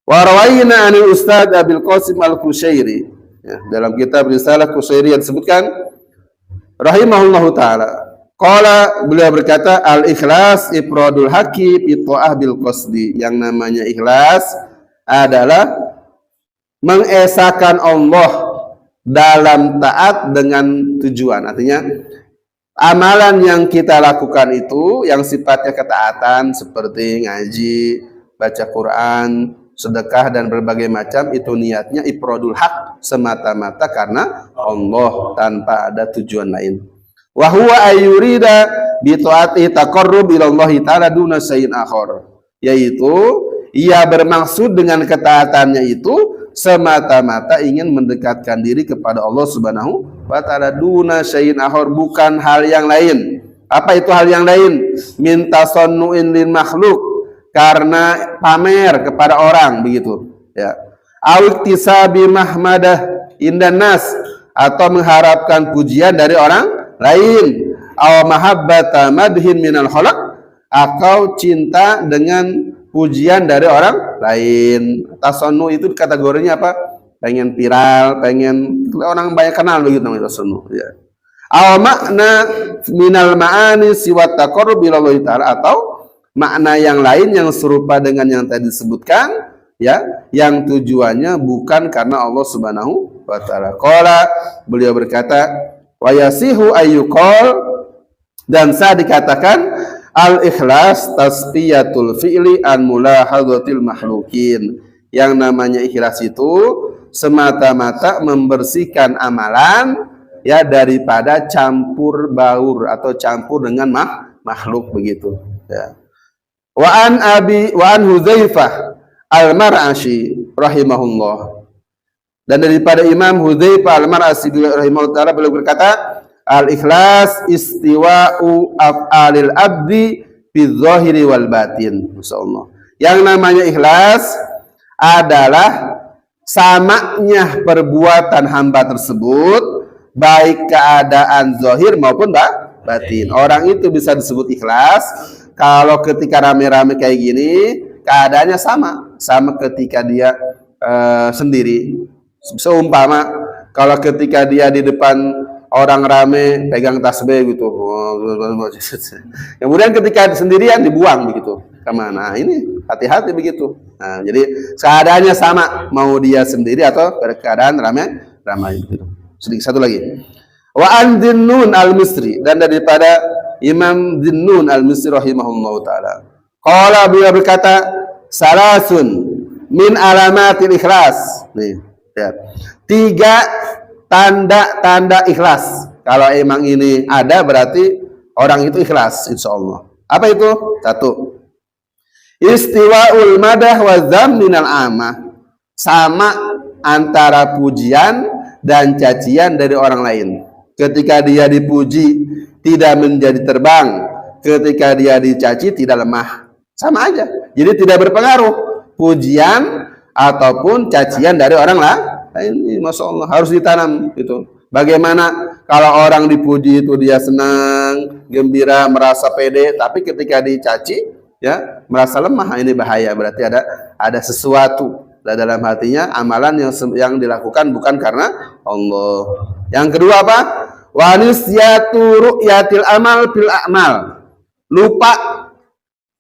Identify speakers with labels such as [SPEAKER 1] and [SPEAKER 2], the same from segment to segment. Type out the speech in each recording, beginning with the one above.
[SPEAKER 1] Wa rawaina anil Ustaz Abil Qasim Al-Qushairi, ya, dalam kitab Risalah Qushairi yang disebutkan rahimahullahu taala. Qala, beliau berkata, al-ikhlas ifradul haqqi fi ta'ah bil qasdi. Yang namanya ikhlas adalah mengesahkan Allah dalam taat dengan tujuan. Artinya amalan yang kita lakukan itu yang sifatnya ketaatan seperti ngaji, baca Quran, sedekah dan berbagai macam, itu niatnya ifradul haq, semata-mata karena Allah tanpa ada tujuan lain. Wa huwa ayyurida bi taati taqarrub ila Allah taala duna syai'in akhar, yaitu ia bermaksud dengan ketaatannya itu semata-mata ingin mendekatkan diri kepada Allah Subhanahu wa taala duna syai'in akhar, bukan hal yang lain. Apa itu hal yang lain? Min tasannu'in lil makhluk, karena pamer kepada orang begitu, ya. Au iktisabi mahmadah indan nas, atau mengharapkan pujian dari orang lain. Aw mahabbata madhin minal khalaq, atau cinta dengan pujian dari orang lain. Tasannu itu kategorinya apa? Pengen viral, pengen orang banyak kenal begitu namanya tasannu, ya. Aw makna minal ma'ani siwa taqarrub ila Allah taala, atau makna yang lain yang serupa dengan yang tadi disebutkan, ya, yang tujuannya bukan karena Allah Subhanahu wa taala. Qala, beliau berkata, wa yasihu ayyuqal, dan sah dikatakan al-ikhlas tasfiyatul fi'li an mulahadzatil makhlukin. Yang namanya ikhlas itu semata-mata membersihkan amalan, ya, daripada campur baur atau campur dengan makhluk begitu, ya. Wa an Hudzaifah Al-Mar'ashi rahimahullah, dan daripada Imam Hudzaifah Al-Mar'ashi rahimahullah taala, beliau berkata, al-ikhlas istiwa'u af'alil abdi fi dzahiri wal batin. Masyaallah. Yang namanya ikhlas adalah samanya perbuatan hamba tersebut, baik keadaan zahir maupun batin. Orang itu bisa disebut ikhlas kalau ketika rame-rame kayak gini keadaannya sama ketika dia sendiri. Seumpama kalau ketika dia di depan orang rame pegang tasbih gitu, kemudian ketika sendirian dibuang begitu kemana, ini hati-hati begitu. Nah, jadi keadaannya sama, mau dia sendiri atau keadaan ramai gitu. Sedikit satu lagi, wa an Dhinnun al-Misri, dan daripada Imam Dhinnun al-Misri rahimahullah taala, qala, beliau berkata, salasun min alamatil ikhlas. Nih, lihat. 3 tanda-tanda ikhlas. Kalau emang ini ada berarti orang itu ikhlas insyaallah. Apa itu? 1, istiwaul madah wa dzam minal amah, sama antara pujian dan cacian dari orang lain. Ketika dia dipuji tidak menjadi terbang, ketika dia dicaci tidak lemah, sama aja. Jadi tidak berpengaruh pujian ataupun cacian dari orang lain. Ini masya Allah harus ditanam itu. Bagaimana kalau orang dipuji itu dia senang, gembira, merasa pede, tapi ketika dicaci ya merasa lemah, ini bahaya. Berarti ada sesuatu dalam hatinya, amalan yang dilakukan bukan karena Allah. Yang kedua apa? Wa nisyatu ru'yatil amal fil a'mal, lupa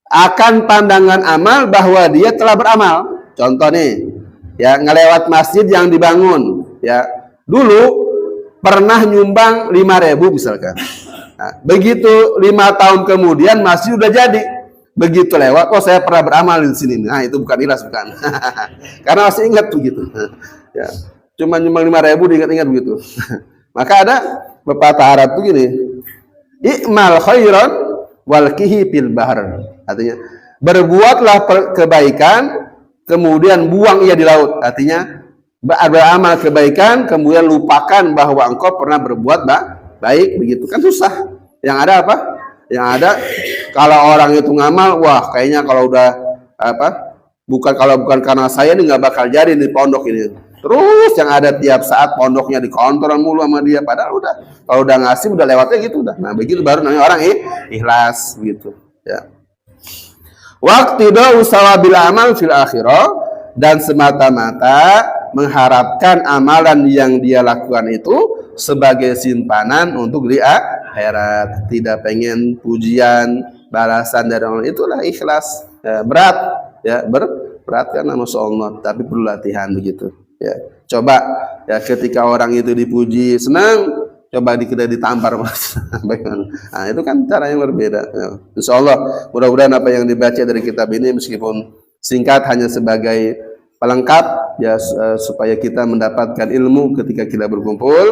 [SPEAKER 1] akan pandangan amal bahwa dia telah beramal. Contoh nih, ya, ngelewat masjid yang dibangun, ya, dulu pernah nyumbang 5.000 misalkan. Nah, begitu 5 tahun kemudian masjid udah jadi, begitu lewat, oh saya pernah beramal di sini. Nah, itu bukan ikhlas, bukan. Karena masih ingat begitu. Ya, cuma nyumbang 5.000 diingat-ingat begitu. Maka ada pepatah Arab begini, i'mal khairan walqihi fil bahr. Artinya berbuatlah kebaikan kemudian buang ia di laut. Artinya beramal kebaikan kemudian lupakan bahwa engkau pernah berbuat baik, begitu kan susah. Yang ada apa? Yang ada kalau orang itu ngamal, wah kayaknya kalau udah apa, bukan karena saya ini nggak bakal jadi di pondok ini. Terus yang ada tiap saat pondoknya dikontrol mulu sama dia, padahal udah kalau udah ngasih udah lewatnya gitu udah. Nah begitu baru namanya orang ikhlas begitu, ya. Waqtidau sawabil amal fil akhirah, dan semata-mata mengharapkan amalan yang dia lakukan itu sebagai simpanan untuk di akhirat, tidak pengen pujian balasan dari orang, itulah ikhlas. Ya, berat ya, berat karena Masya Allah, tapi perlu latihan begitu ya. Coba ya, ketika orang itu dipuji senang, coba kita ditampar mas. Nah, itu kan cara yang berbeda ya. Insya Allah mudah-mudahan apa yang dibaca dari kitab ini meskipun singkat hanya sebagai pelengkap ya, supaya kita mendapatkan ilmu ketika kita berkumpul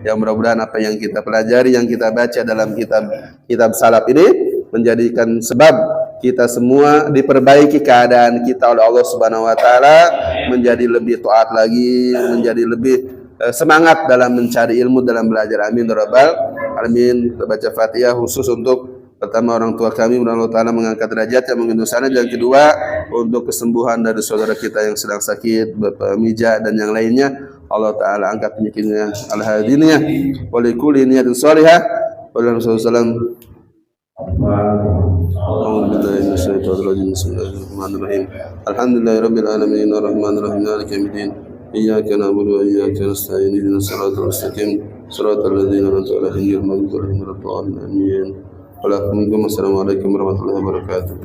[SPEAKER 1] ya. Mudah-mudahan apa yang kita pelajari, yang kita baca dalam kitab salaf ini menjadikan sebab kita semua diperbaiki keadaan kita oleh Allah Subhanahu wa taala, menjadi lebih taat lagi, menjadi lebih semangat dalam mencari ilmu, dalam belajar. Amin ya rabbal alamin. Kita baca Fatihah khusus untuk pertama orang tua kami, mudah-mudahan Allah Ta'ala mengangkat derajatnya, menggendong sana, dan kedua untuk kesembuhan dari saudara kita yang sedang sakit, Bapak Mija dan yang lainnya, Allah Ta'ala angkat penyakitnya, al-hadiniyah walikuli niyatin salihah walallahu sallam. Alhamdulillahirabbil alamin arrahmanir rahim maliki yaumiddin iyyaka na'budu wa iyyaka nasta'in ihdinas siratal mustaqim siratal ladzina an'amta 'alaihim ghairil maghdubi 'alaihim waladdallin. Assalamualaikum warahmatullahi wabarakatuh.